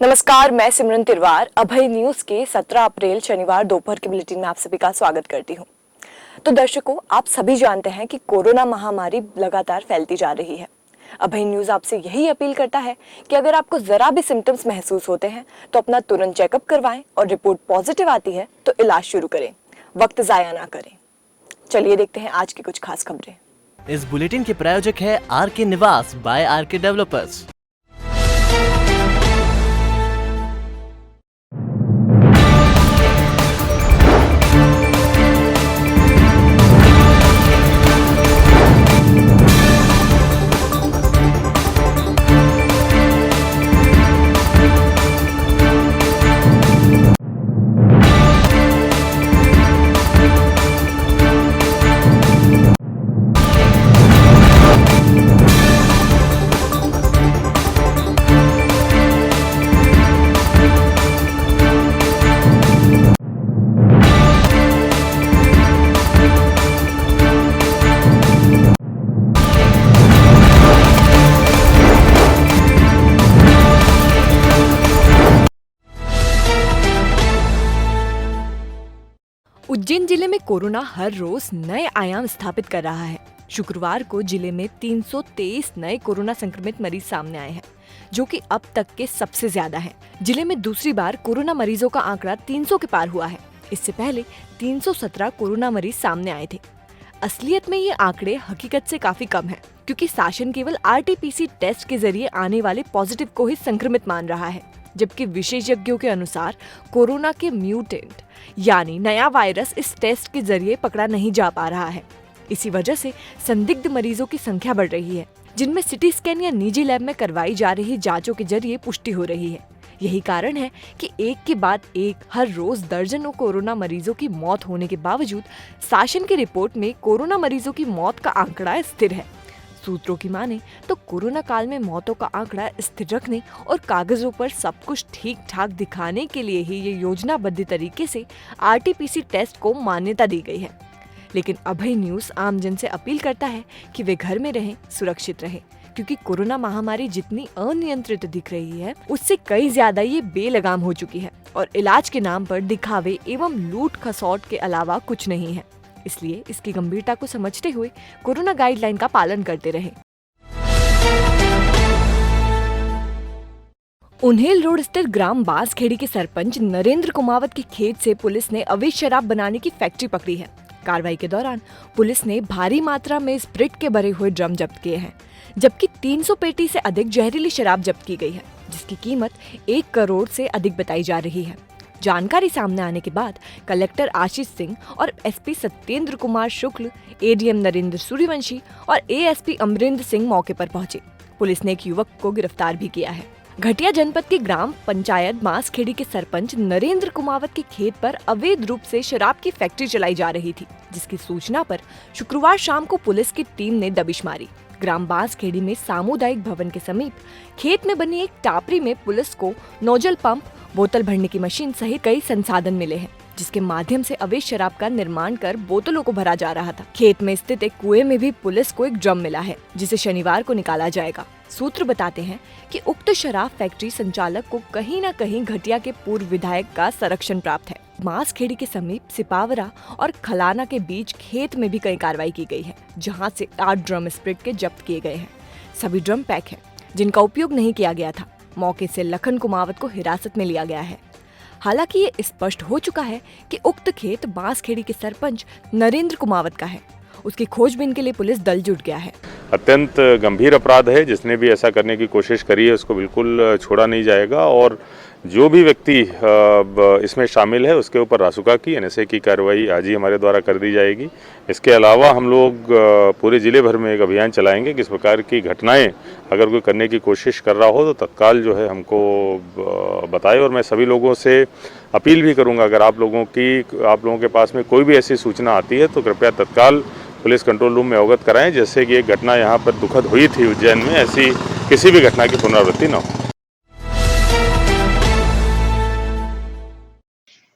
नमस्कार, मैं सिमरन तिरवार अभय न्यूज के 17 अप्रैल शनिवार दोपहर के बुलेटिन में आप सभी का स्वागत करती हूं। तो दर्शकों, आप सभी जानते हैं कि कोरोना महामारी लगातार फैलती जा रही है। अभय न्यूज आपसे यही अपील करता है कि अगर आपको जरा भी सिम्टम्स महसूस होते हैं तो अपना तुरंत चेकअप करवाएं और रिपोर्ट पॉजिटिव आती है तो इलाज शुरू करें, वक्त जाया ना करें। चलिए देखते हैं आज की कुछ खास खबरें। इस बुलेटिन के प्रायोजक है आरके निवास बाय आरके डेवलपर्स। उज्जैन जिले में कोरोना हर रोज नए आयाम स्थापित कर रहा है। शुक्रवार को जिले में 323 नए कोरोना संक्रमित मरीज सामने आए हैं, जो कि अब तक के सबसे ज्यादा है। जिले में दूसरी बार कोरोना मरीजों का आंकड़ा 300 के पार हुआ है। इससे पहले 317 कोरोना मरीज सामने आए थे। असलियत में ये आंकड़े हकीकत से काफी कम है, क्योंकि शासन केवल आरटीपीसी टेस्ट के जरिए आने वाले पॉजिटिव को ही संक्रमित मान रहा है, जबकि विशेषज्ञों के अनुसार कोरोना के म्यूटेंट यानी नया वायरस इस टेस्ट के जरिए पकड़ा नहीं जा पा रहा है। इसी वजह से संदिग्ध मरीजों की संख्या बढ़ रही है, जिनमें सिटी स्कैन या निजी लैब में करवाई जा रही जांचों के जरिए पुष्टि हो रही है। यही कारण है कि एक के बाद एक हर रोज दर्जनों कोरोना मरीजों की मौत होने के बावजूद शासन की रिपोर्ट में कोरोना मरीजों की मौत का आंकड़ा स्थिर है। सूत्रों की माने तो कोरोना काल में मौतों का आंकड़ा स्थिर रखने और कागजों पर सब कुछ ठीक ठाक दिखाने के लिए ही ये योजनाबद्ध तरीके से आरटीपीसी टेस्ट को मान्यता दी गई है। लेकिन अभय न्यूज आमजन से अपील करता है कि वे घर में रहें, सुरक्षित रहें, क्योंकि कोरोना महामारी जितनी अनियंत्रित दिख रही है उससे कई ज्यादा ये बेलगाम हो चुकी है और इलाज के नाम पर दिखावे एवं लूट खसौट के अलावा कुछ नहीं है। इसलिए इसकी गंभीरता को समझते हुए कोरोना गाइडलाइन का पालन करते रहें। उन्हेल रोड स्थित ग्राम बांसखेड़ी के सरपंच नरेंद्र कुमावत के खेत से पुलिस ने अवैध शराब बनाने की फैक्ट्री पकड़ी है। कार्रवाई के दौरान पुलिस ने भारी मात्रा में स्प्रिट के भरे हुए ड्रम जब्त किए हैं, जबकि 300 पेटी से अधिक जहरीली शराब जब्त की गई है, जिसकी कीमत 1 करोड़ से अधिक बताई जा रही है। जानकारी सामने आने के बाद कलेक्टर आशीष सिंह और एसपी सत्येंद्र कुमार शुक्ल, एडीएम नरेंद्र सूर्यवंशी और एएसपी अमरिंदर सिंह मौके पर पहुंचे। पुलिस ने एक युवक को गिरफ्तार भी किया है। घटिया जनपद की ग्राम पंचायत बांसखेड़ी के सरपंच नरेंद्र कुमावत के खेत पर अवैध रूप से शराब की फैक्ट्री चलाई जा रही थी, जिसकी सूचना पर शुक्रवार शाम को पुलिस की टीम ने दबिश मारी। ग्राम बांसखेड़ी में सामुदायिक भवन के समीप खेत में बनी एक टापरी में पुलिस को नोजल पंप, बोतल भरने की मशीन सहित कई संसाधन मिले हैं, जिसके माध्यम से अवैध शराब का निर्माण कर बोतलों को भरा जा रहा था। खेत में स्थित एक कुएं में भी पुलिस को एक ड्रम मिला है, जिसे शनिवार को निकाला जाएगा। सूत्र बताते हैं कि उक्त शराब फैक्ट्री संचालक को कहीं न कहीं घटिया के पूर्व विधायक का संरक्षण प्राप्त है। बांसखेड़ी के समीप सिपावरा और खलाना के बीच खेत में भी कई कार्रवाई की गई है, जहां से 8 ड्रम स्प्रिट के जब्त किए गए हैं। सभी ड्रम पैक हैं, जिनका उपयोग नहीं किया गया था। मौके से लखन कुमावत को हिरासत में लिया गया है। हालांकि ये स्पष्ट हो चुका है कि उक्त खेत बांसखेड़ी के सरपंच नरेंद्र कुमावत का है। उसकी खोजबीन के लिए पुलिस दल जुट गया है। अत्यंत गंभीर अपराध है। जिसने भी ऐसा करने की कोशिश करी है उसको बिल्कुल छोड़ा नहीं जाएगा और जो भी व्यक्ति इसमें शामिल है उसके ऊपर रासुका की एनएसए की कार्रवाई आज ही हमारे द्वारा कर दी जाएगी। इसके अलावा हम लोग पूरे जिले भर में एक अभियान चलाएंगे कि इस प्रकार की घटनाएं अगर कोई करने की कोशिश कर रहा हो तो तत्काल जो है हमको बताए। और मैं सभी लोगों से अपील भी करूंगा, अगर आप लोगों के पास में कोई भी ऐसी सूचना आती है तो कृपया तत्काल पुलिस कंट्रोल रूम में अवगत कराएं। जैसे कि एक घटना यहाँ पर दुखद हुई थी उज्जैन में, ऐसी किसी भी घटना की पुनरावृत्ति न हो।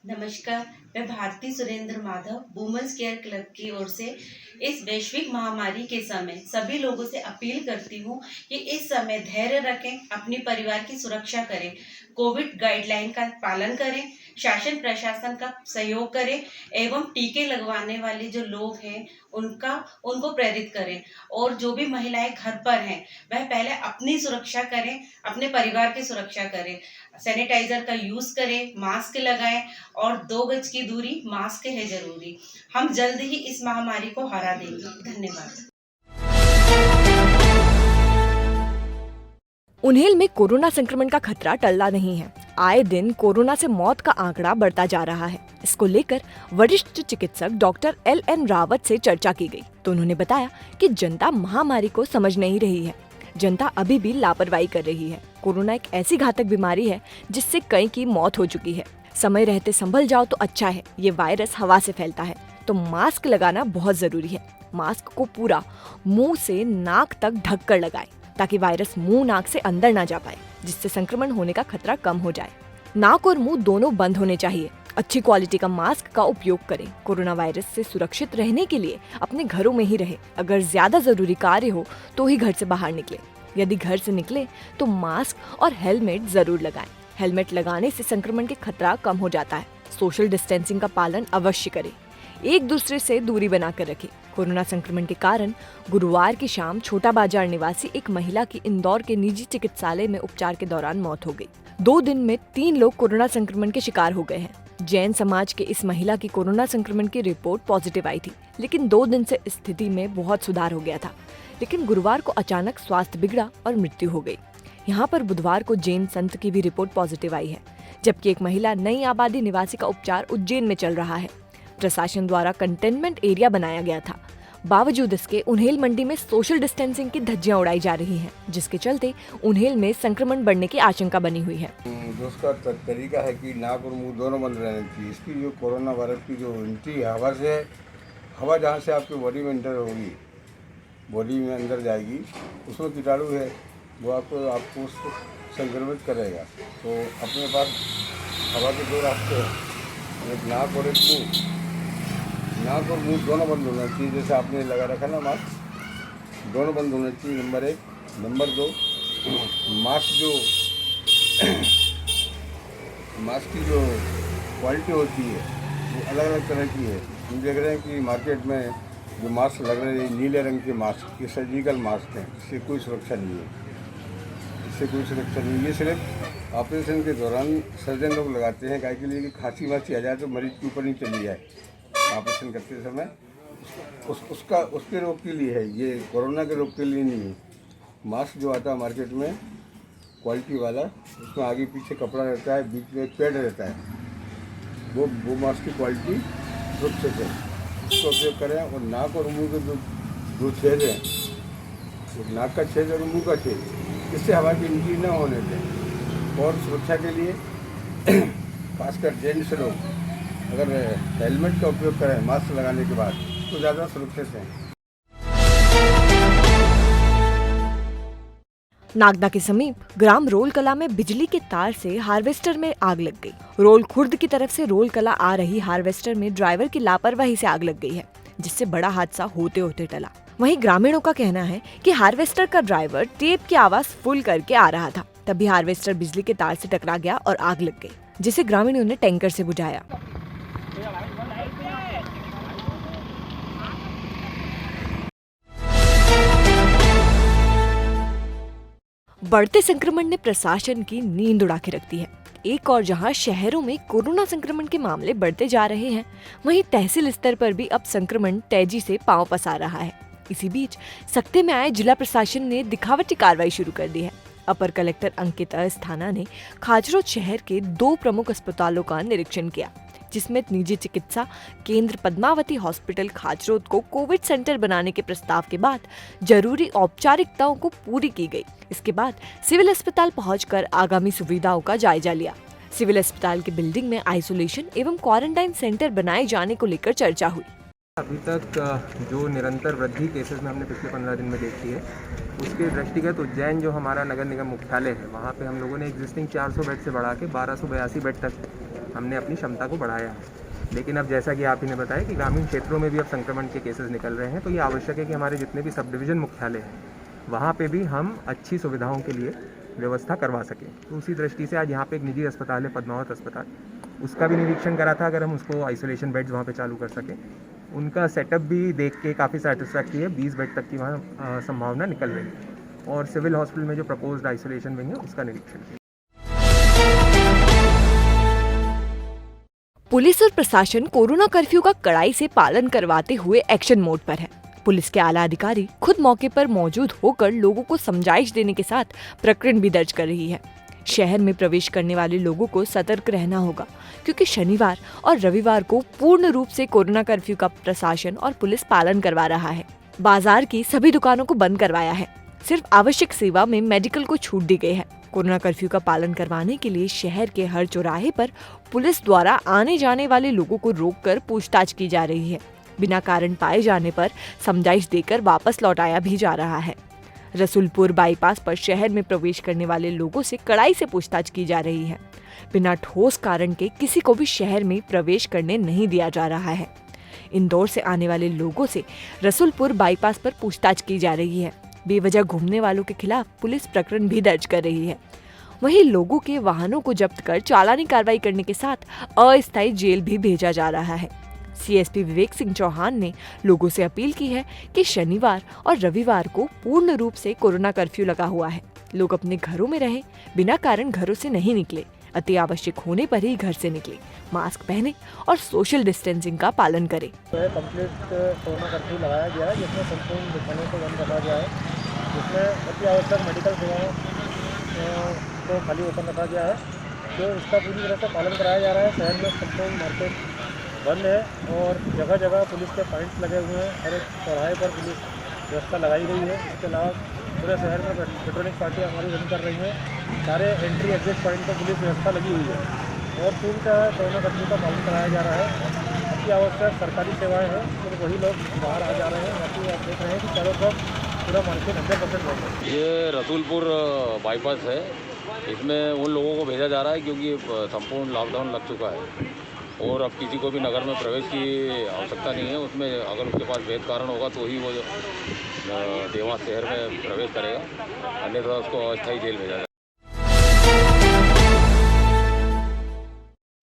नमस्कार, मैं Bharti Surendra Madhav women's care club की ओर से इस वैश्विक महामारी के समय सभी लोगों से अपील करती हूँ कि इस समय धैर्य रखें, अपने परिवार की सुरक्षा करें, कोविड गाइडलाइन का पालन करें, शासन प्रशासन का सहयोग करें एवं टीके लगवाने वाले जो लोग हैं उनको प्रेरित करें। और जो भी महिलाएं घर पर हैं वह पहले अपनी सुरक्षा करें, अपने परिवार की सुरक्षा करें, सैनिटाइजर का यूज करें, मास्क लगाएं और 2 गज की दूरी मास्क है जरूरी। हम जल्द ही इस महामारी को हरा देंगे। धन्यवाद। उन्हेल में कोरोना संक्रमण का खतरा टलना नहीं है। आए दिन कोरोना से मौत का आंकड़ा बढ़ता जा रहा है। इसको लेकर वरिष्ठ चिकित्सक डॉक्टर LN रावत से चर्चा की गई तो उन्होंने बताया कि जनता महामारी को समझ नहीं रही है। जनता अभी भी लापरवाही कर रही है। कोरोना एक ऐसी घातक बीमारी है जिससे कई की मौत हो चुकी है। समय रहते संभल जाओ तो अच्छा है। ये वायरस हवा से फैलता है तो मास्क लगाना बहुत जरूरी है। मास्क को पूरा मुंह से नाक तक ढक कर लगाएं ताकि वायरस मुंह नाक से अंदर ना जा पाए, जिससे संक्रमण होने का खतरा कम हो जाए। नाक और मुंह दोनों बंद होने चाहिए। अच्छी क्वालिटी का मास्क का उपयोग करें। कोरोना वायरस से सुरक्षित रहने के लिए अपने घरों में ही रहें। अगर ज्यादा जरूरी कार्य हो तो ही घर से बाहर निकले। यदि घर से निकले तो मास्क और हेलमेट जरूर लगाएं। हेलमेट लगाने से संक्रमण के खतरा कम हो जाता है। सोशल डिस्टेंसिंग का पालन अवश्य करें। एक दूसरे से दूरी बनाकर रखें। कोरोना संक्रमण के कारण गुरुवार की शाम छोटा बाजार निवासी एक महिला की इंदौर के निजी चिकित्सालय में उपचार के दौरान मौत हो गई। 2 दिन में 3 लोग कोरोना संक्रमण के शिकार हो गए हैं। जैन समाज के इस महिला की कोरोना संक्रमण की रिपोर्ट पॉजिटिव आई थी, लेकिन 2 दिन से स्थिति में बहुत सुधार हो गया था। लेकिन गुरुवार को अचानक स्वास्थ्य बिगड़ा और मृत्यु हो गई। यहाँ पर बुधवार को जैन संत की भी रिपोर्ट पॉजिटिव आई है, जबकि एक महिला नई आबादी निवासी का उपचार उज्जैन में चल रहा है। प्रशासन द्वारा कंटेनमेंट एरिया बनाया गया था। बावजूद इसके उन्हेल मंडी में सोशल डिस्टेंसिंग की धज्जियां उड़ाई जा रही हैं, जिसके चलते उन्हेल में संक्रमण बढ़ने की आशंका बनी हुई है। जो उसका तरीका है कि नाक और मुंह दोनों बंद रहने चाहिए। इसकी जो कोरोना वायरस की जो एंट्री हवा से है, हवा जहाँ से आपकी बॉडी में एंटर होगी, बॉडी में अंदर जाएगी, उसमें कीटाणु है वो आपको संक्रमित करेगा। तो अपने पास हवा के 2 रास्ते हैं, एक नाक और एक मुँह। नाक और मुंह दोनों बंद होना चाहिए। जैसे आपने लगा रखा ना मास्क, दोनों बंद होना चाहिए। नंबर 1। नंबर 2, मास्क की जो क्वालिटी होती है वो अलग अलग तरह की है। हम देख रहे हैं कि मार्केट में जो मास्क लग रहे हैं नीले रंग के मास्क, ये सर्जिकल मास्क हैं। इससे कोई सुरक्षा नहीं है। ये सिर्फ ऑपरेशन के दौरान सर्जन लोग लगाते हैं, काहे के लिए कि खांसी वांसी आ जाए तो मरीज के ऊपर नहीं चली जाए ऑपरेशन करते समय। उसके रोग के लिए है, ये कोरोना के रोग के लिए नहीं है। मास्क जो आता है मार्केट में क्वालिटी वाला, उसमें आगे पीछे कपड़ा रहता है, बीच में एक पैड रहता है, वो मास्क की क्वालिटी सुरक्षित है। उसका उपयोग करें। और नाक और मुंह के जो छेद हैं, तो नाक का छेद और मुंह का छेद, इससे हवा की एंट्री न होने दें। और सुरक्षा के लिए खासकर जेंट्स लोग अगर हेलमेट का उपयोग करें मास्क लगाने के बाद तो ज़्यादा सुरक्षित हैं। नागदा के समीप ग्राम रोल कला में बिजली के तार से हार्वेस्टर में आग लग गई। रोल खुर्द की तरफ से रोल कला आ रही हार्वेस्टर में ड्राइवर की लापरवाही से आग लग गई है, जिससे बड़ा हादसा होते होते टला। वहीं ग्रामीणों का कहना है कि हार्वेस्टर का ड्राइवर टेप की आवाज फुल करके आ रहा था, तभी हार्वेस्टर बिजली के तार से टकरा गया और आग लग गई, जिसे ग्रामीणों ने टैंकर से बुझाया। बढ़ते संक्रमण ने प्रशासन की नींद उड़ा के रख दी है। एक और जहां शहरों में कोरोना संक्रमण के मामले बढ़ते जा रहे हैं, वहीं तहसील स्तर पर भी अब संक्रमण तेजी से पांव पसार रहा है। इसी बीच सख्ते में आए जिला प्रशासन ने दिखावटी कार्रवाई शुरू कर दी है। अपर कलेक्टर अंकित अस्थाना ने खाचरोद शहर के 2 प्रमुख अस्पतालों का निरीक्षण किया, जिसमें निजी चिकित्सा केंद्र पद्मावती हॉस्पिटल खाचरोद को कोविड सेंटर बनाने के प्रस्ताव के बाद जरूरी औपचारिकताओं को पूरी की गई। इसके बाद सिविल अस्पताल पहुंचकर आगामी सुविधाओं का जायजा लिया। सिविल अस्पताल की बिल्डिंग में आइसोलेशन एवं क्वारंटाइन सेंटर बनाए जाने को लेकर चर्चा हुई। अभी तक जो निरंतर वृद्धि केसेस में हमने पिछले 15 दिन में देखी है, उसके दृष्टिगत उज्जैन जो हमारा नगर निगम मुख्यालय है, वहाँ पे हम लोगों ने एग्जिस्टिंग 400 बेड से बढ़ा के 1282 बेड तक हमने अपनी क्षमता को बढ़ाया है। लेकिन अब जैसा कि आप ही ने बताया कि ग्रामीण क्षेत्रों में भी अब संक्रमण के केसेस निकल रहे हैं, तो ये आवश्यक है कि हमारे जितने भी सब डिवीज़न मुख्यालय हैं वहाँ पे भी हम अच्छी सुविधाओं के लिए व्यवस्था करवा सकें। तो उसी दृष्टि से आज यहाँ पे एक निजी अस्पताल है, पद्मावत अस्पताल, उसका भी निरीक्षण करा था, अगर हम उसको आइसोलेशन बेड्स वहाँ पे चालू कर सकें। उनका सेटअप भी देख के काफ़ी सेटिस्फैक्ट्री है, 20 बेड तक की वहाँ संभावना निकल रही है। और सिविल हॉस्पिटल में जो प्रपोज्ड आइसोलेशन विंग है उसका निरीक्षण किया। पुलिस और प्रशासन कोरोना कर्फ्यू का कड़ाई से पालन करवाते हुए एक्शन मोड पर है। पुलिस के आला अधिकारी खुद मौके पर मौजूद होकर लोगों को समझाइश देने के साथ प्रकरण भी दर्ज कर रही है। शहर में प्रवेश करने वाले लोगों को सतर्क रहना होगा, क्योंकि शनिवार और रविवार को पूर्ण रूप से कोरोना कर्फ्यू का प्रशासन और पुलिस पालन करवा रहा है। बाजार की सभी दुकानों को बंद करवाया है। सिर्फ आवश्यक सेवा में मेडिकल को छूट दी गई है। कोरोना कर्फ्यू का पालन करवाने के लिए शहर के हर चौराहे पर पुलिस द्वारा आने जाने वाले लोगों को रोककर पूछताछ की जा रही है। बिना कारण पाए जाने पर समझाइश देकर वापस लौटाया भी जा रहा है। रसूलपुर बाईपास पर शहर में प्रवेश करने वाले लोगों से कड़ाई से पूछताछ की जा रही है। बिना ठोस कारण के किसी को भी शहर में प्रवेश करने नहीं दिया जा रहा है। इंदौर से आने वाले लोगों से रसूलपुर बाईपास पर पूछताछ की जा रही है। बेवजह घूमने वालों के खिलाफ पुलिस प्रकरण भी दर्ज कर रही है। वहीं लोगों के वाहनों को जब्त कर चालानी कार्रवाई करने के साथ अस्थायी जेल भी भेजा जा रहा है। सीएसपी विवेक सिंह चौहान ने लोगों से अपील की है कि शनिवार और रविवार को पूर्ण रूप से कोरोना कर्फ्यू लगा हुआ है। लोग अपने घरों में रहें, बिना कारण घरों से नहीं निकले, अति आवश्यक होने पर ही घर से निकले, मास्क पहने और सोशल डिस्टेंसिंग का पालन करें। कंप्लीट कोरोना कर्फ्यू लगाया गया है, जिसमें संपूर्ण दुकानों को बंद रखा गया है, जिसमें अति आवश्यक मेडिकल सेवाओं को खाली ओपन रखा गया है। जो इसका पूरी तरह से पालन कराया जा रहा है। शहर में संपूर्ण मार्केट बंद है और जगह जगह पुलिस के पॉइंट्स लगे हुए हैं। हर एक चौराहे पर पुलिस व्यवस्था लगाई गई है। इसके अलावा पूरे शहर में पेट्रोलिंग पार्टी हमारी रन कर रही है। सारे एंट्री एग्जिट पॉइंट पर पुलिस व्यवस्था लगी हुई है और पूर्णतः कोरोना कर्फ्यू का पालन कराया जा रहा है। अति आवश्यक सरकारी सेवाएं हैं तो वही लोग बाहर आ जा रहे हैं। बाकी आप देख रहे हैं कि चारों तरफ पूरा मार्केट 100% बंद है। ये रसूलपुर बाईपास है। इसमें उन लोगों को भेजा जा रहा है क्योंकि संपूर्ण लॉकडाउन लग चुका है और अब किसी को भी नगर में प्रवेश की आवश्यकता नहीं है। उसमें अगर उसके पास वैध कारण होगा तो ही वो देवास शहर में प्रवेश करेगा, अन्यथा उसको अस्थायी जेल भेजा जाएगा।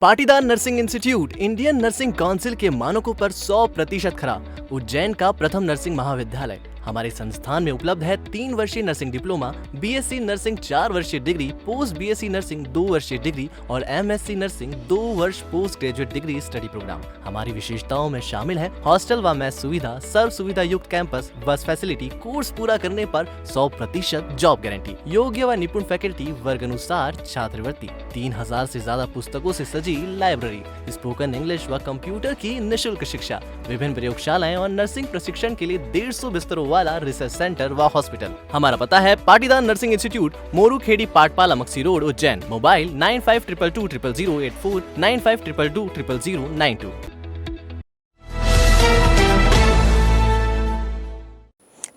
Patidar nursing institute Indian nursing council के मानकों पर 100% खरा। उज्जैन का प्रथम नर्सिंग महाविद्यालय हमारे संस्थान में उपलब्ध है 3 वर्षीय नर्सिंग डिप्लोमा, बीएससी नर्सिंग 4 वर्षीय डिग्री, पोस्ट बीएससी नर्सिंग 2 वर्षीय डिग्री और एमएससी नर्सिंग 2 वर्ष post graduate degree study programme. हमारी विशेषताओं में शामिल है हॉस्टल व मेस सुविधा, सर्व सुविधा युक्त कैंपस, बस फैसिलिटी, कोर्स पूरा करने पर 100% जॉब गारंटी, योग्य व निपुण फैकल्टी, वर्ग अनुसार छात्रवृत्ति, 3000 से ज्यादा पुस्तकों से सजी लाइब्रेरी, स्पोकन इंग्लिश व कंप्यूटर की निःशुल्क शिक्षा, विभिन्न प्रयोगशालाएं और नर्सिंग प्रशिक्षण के लिए 150 बिस्तरों वाला रिसर्च सेंटर व हॉस्पिटल। हमारा पता है Patidar nursing institute, Moru Kheri, Patpala, Maksi road, Ujjain. Mobile 9522200084, 9522200092।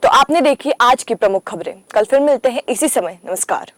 तो आपने देखी आज की प्रमुख खबरें। कल फिर मिलते हैं इसी समय। नमस्कार।